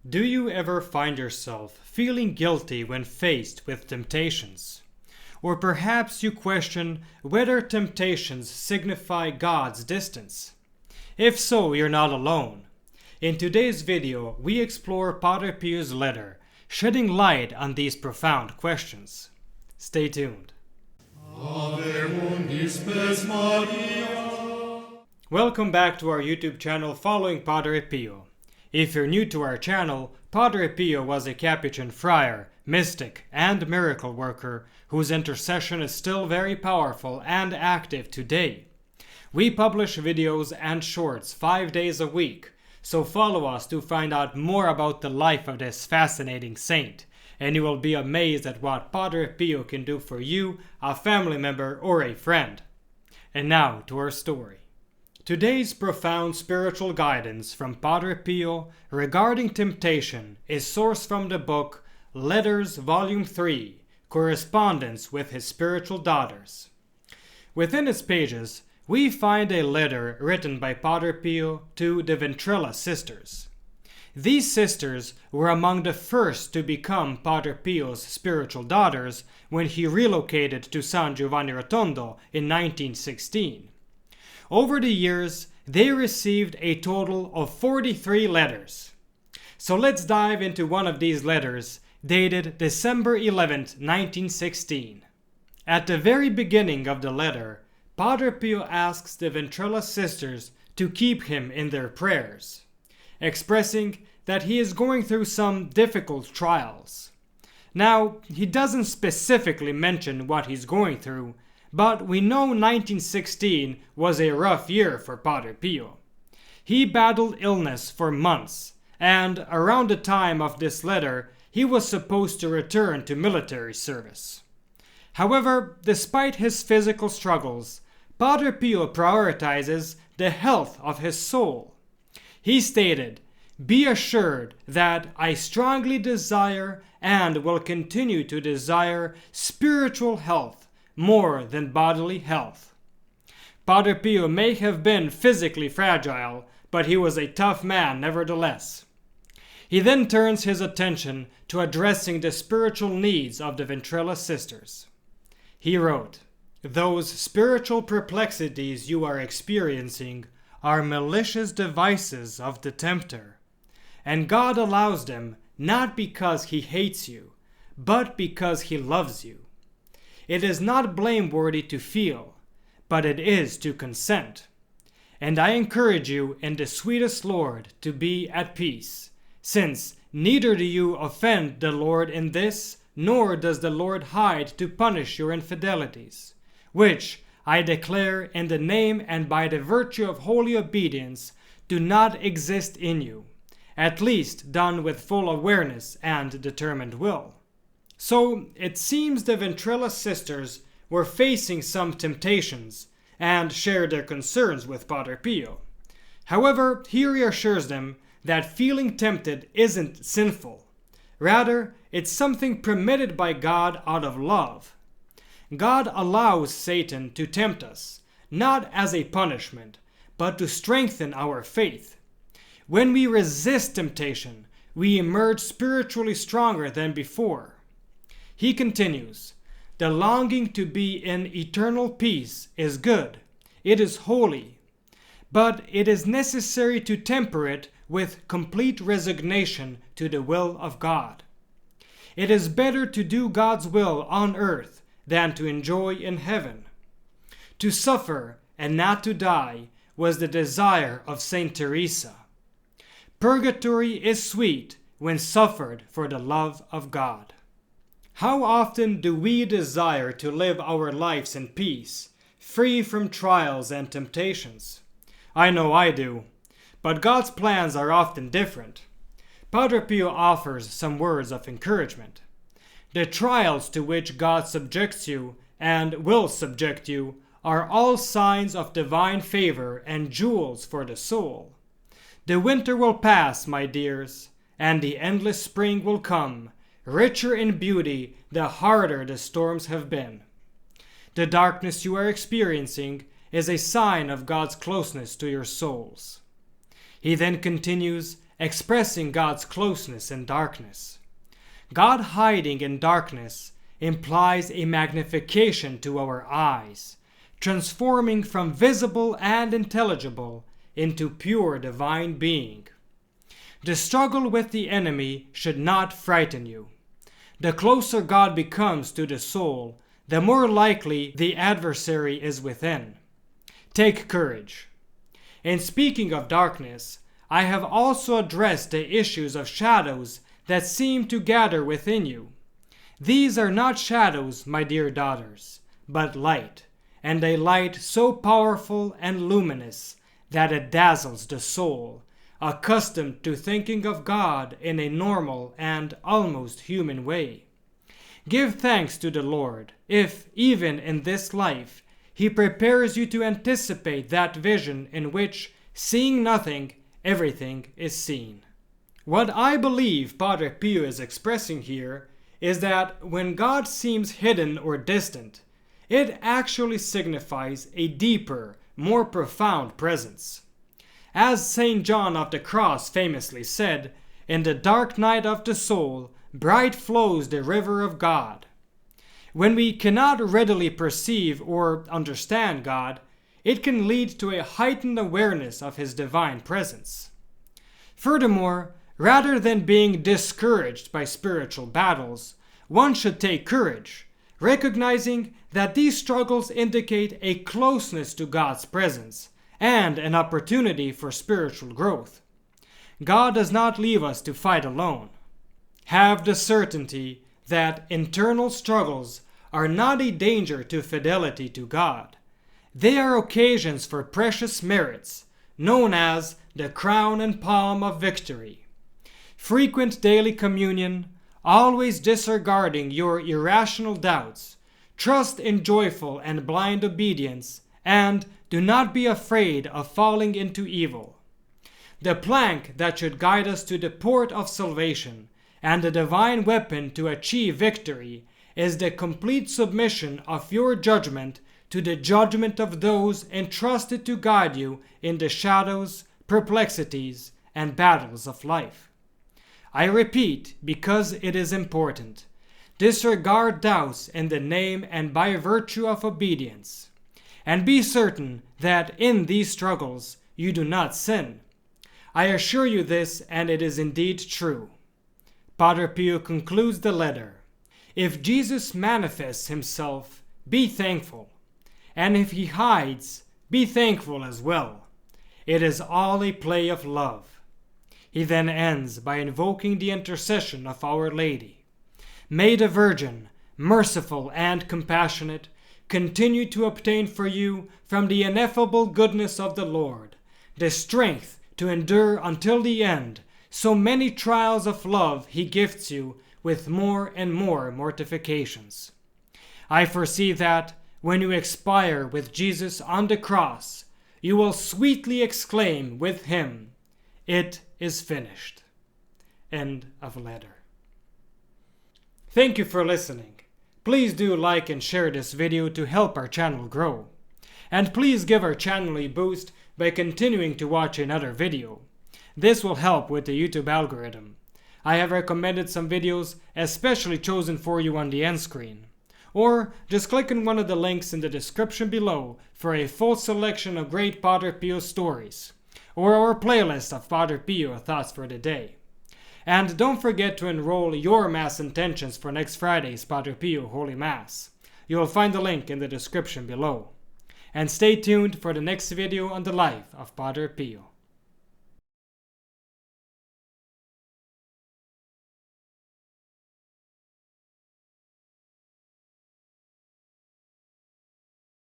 Do you ever find yourself feeling guilty when faced with temptations? Or perhaps you question whether temptations signify God's distance? If so, you're not alone. In today's video, we explore Padre Pio's letter, shedding light on these profound questions. Stay tuned. Welcome back to our YouTube channel following Padre Pio. If you're new to our channel, Padre Pio was a Capuchin friar, mystic, and miracle worker whose intercession is still very powerful and active today. We publish videos and shorts 5 days a week, so follow us to find out more about the life of this fascinating saint, and you will be amazed at what Padre Pio can do for you, a family member, or a friend. And now to our story. Today's profound spiritual guidance from Padre Pio regarding temptation is sourced from the book Letters Volume 3, Correspondence with His Spiritual Daughters. Within its pages, we find a letter written by Padre Pio to the Ventrella sisters. These sisters were among the first to become Padre Pio's spiritual daughters when he relocated to San Giovanni Rotondo in 1916. Over the years, they received a total of 43 letters. So let's dive into one of these letters, dated December 11, 1916. At the very beginning of the letter, Padre Pio asks the Ventrella sisters to keep him in their prayers, expressing that he is going through some difficult trials. Now, he doesn't specifically mention what he's going through, but we know 1916 was a rough year for Padre Pio. He battled illness for months, and around the time of this letter, he was supposed to return to military service. However, despite his physical struggles, Padre Pio prioritizes the health of his soul. He stated, "Be assured that I strongly desire and will continue to desire spiritual health more than bodily health." Padre Pio may have been physically fragile, but he was a tough man nevertheless. He then turns his attention to addressing the spiritual needs of the Ventrella sisters. He wrote, "Those spiritual perplexities you are experiencing are malicious devices of the tempter, and God allows them not because he hates you, but because he loves you. It is not blameworthy to feel, but it is to consent. And I encourage you in the sweetest Lord to be at peace, since neither do you offend the Lord in this, nor does the Lord hide to punish your infidelities, which I declare in the name and by the virtue of holy obedience do not exist in you, at least done with full awareness and determined will." So it seems the Ventrella sisters were facing some temptations and shared their concerns with Padre Pio. However, he reassures them that feeling tempted isn't sinful. Rather, it's something permitted by God out of love. God allows Satan to tempt us, not as a punishment, but to strengthen our faith. When we resist temptation, we emerge spiritually stronger than before. He continues, "The longing to be in eternal peace is good. It is holy. But it is necessary to temper it with complete resignation to the will of God. It is better to do God's will on earth than to enjoy in heaven. To suffer and not to die was the desire of Saint Teresa. Purgatory is sweet when suffered for the love of God." How often do we desire to live our lives in peace, free from trials and temptations? I know I do, but God's plans are often different. Padre Pio offers some words of encouragement. The trials to which God subjects you and will subject you are all signs of divine favor and jewels for the soul. The winter will pass, my dears, and the endless spring will come, richer in beauty the harder the storms have been. The darkness you are experiencing is a sign of God's closeness to your souls. He then continues, expressing God's closeness in darkness. God hiding in darkness implies a magnification to our eyes, transforming from visible and intelligible into pure divine being. The struggle with the enemy should not frighten you. The closer God becomes to the soul, the more likely the adversary is within. Take courage. In speaking of darkness, I have also addressed the issues of shadows that seem to gather within you. These are not shadows, my dear daughters, but light, and a light so powerful and luminous that it dazzles the soul, accustomed to thinking of God in a normal and almost human way. Give thanks to the Lord if, even in this life, He prepares you to anticipate that vision in which, seeing nothing, everything is seen. What I believe Padre Pio is expressing here is that when God seems hidden or distant, it actually signifies a deeper, more profound presence. As St. John of the Cross famously said, "In the dark night of the soul, bright flows the river of God." When we cannot readily perceive or understand God, it can lead to a heightened awareness of His divine presence. Furthermore, rather than being discouraged by spiritual battles, one should take courage, recognizing that these struggles indicate a closeness to God's presence and an opportunity for spiritual growth. God does not leave us to fight alone. Have the certainty that internal struggles are not a danger to fidelity to God. They are occasions for precious merits, known as the crown and palm of victory. Frequent daily communion, always disregarding your irrational doubts, trust in joyful and blind obedience, and do not be afraid of falling into evil. The plank that should guide us to the port of salvation and the divine weapon to achieve victory is the complete submission of your judgment to the judgment of those entrusted to guide you in the shadows, perplexities, and battles of life. I repeat, because it is important, disregard doubts in the name and by virtue of obedience, and be certain that in these struggles you do not sin. I assure you this, and it is indeed true. Padre Pio concludes the letter. If Jesus manifests Himself, be thankful, and if He hides, be thankful as well. It is all a play of love. He then ends by invoking the intercession of Our Lady. May the Virgin, merciful and compassionate, continue to obtain for you from the ineffable goodness of the Lord the strength to endure until the end so many trials of love He gifts you with more and more mortifications. I foresee that, when you expire with Jesus on the cross, you will sweetly exclaim with Him, "It is finished." End of letter. Thank you for listening. Please do like and share this video to help our channel grow. And please give our channel a boost by continuing to watch another video. This will help with the YouTube algorithm. I have recommended some videos especially chosen for you on the end screen. Or just click on one of the links in the description below for a full selection of great Padre Pio stories, or our playlist of Padre Pio Thoughts for the Day. And don't forget to enroll your Mass intentions for next Friday's Padre Pio Holy Mass. You will find the link in the description below. And stay tuned for the next video on the life of Padre Pio.